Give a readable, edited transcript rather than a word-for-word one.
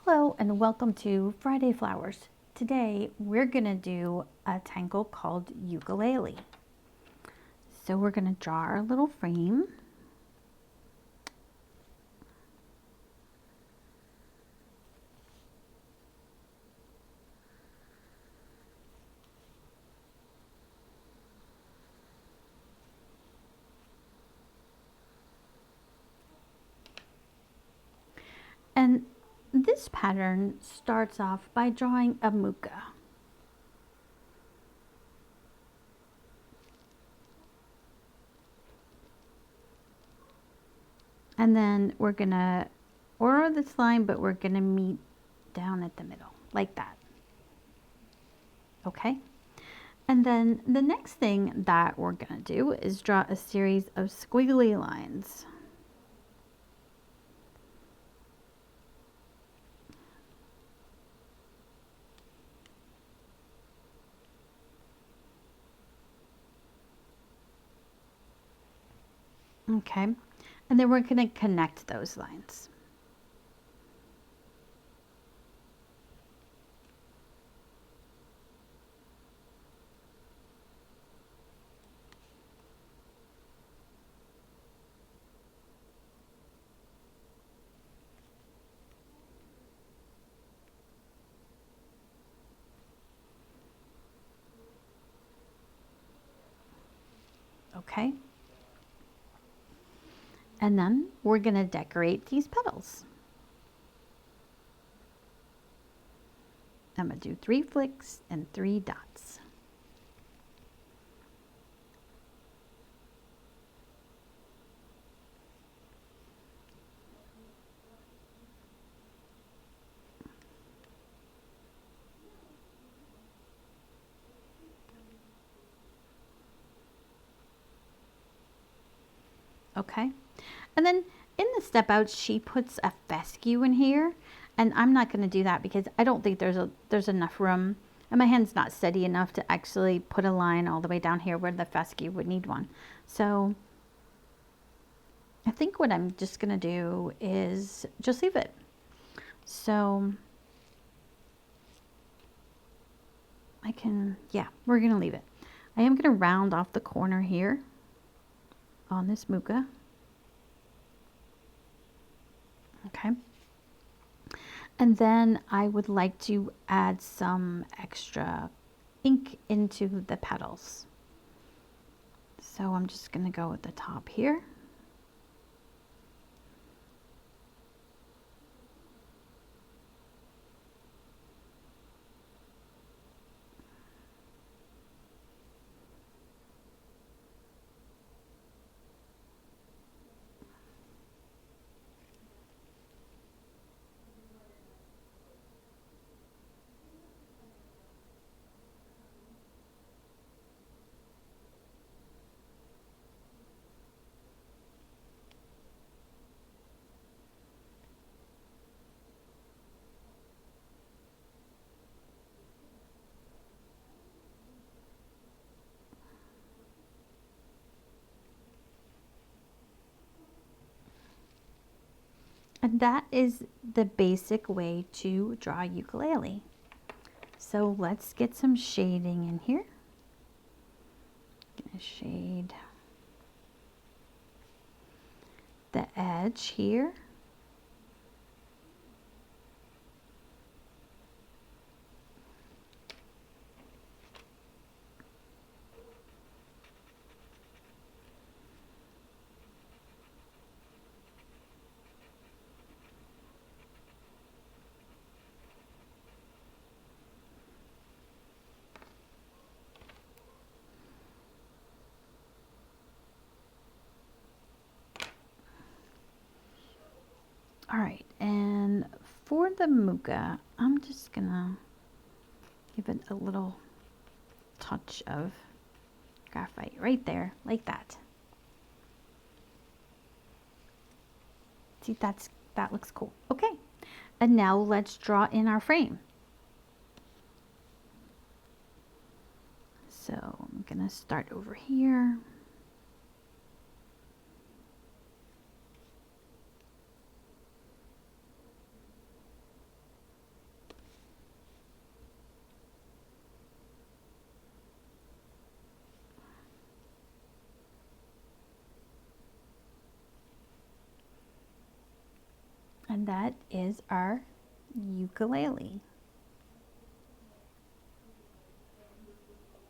Hello and welcome to Friday Flowers. Today we're going to do a tangle called Ukulele. So we're going to draw our little frame. And this pattern starts off by drawing a Mooka. And then we're going to order this line, but we're going to meet down at the middle, like that. Okay? And then the next thing that we're going to do is draw a series of squiggly lines. Okay, and then we're going to connect those lines. Okay, and then we're going to decorate these petals. I'm going to do 3 flicks and 3 dots. Okay, and then in the step out she puts a fescue in here, and I'm not going to do that because I don't think there's enough room, and my hand's not steady enough to actually put a line all the way down here where the fescue would need one. So I think what I'm just going to do is just leave it. So we're going to leave it. I am going to round off the corner here on this Mooka. Okay. And then I would like to add some extra ink into the petals. So I'm just going to go at the top here. And that is the basic way to draw ukulele. So let's get some shading in here. Gonna shade the edge here. All right, and for the Mooka, I'm just gonna give it a little touch of graphite right there, like that. See, that looks cool. Okay, and now let's draw in our frame. So I'm gonna start over here. And that is our ukulele.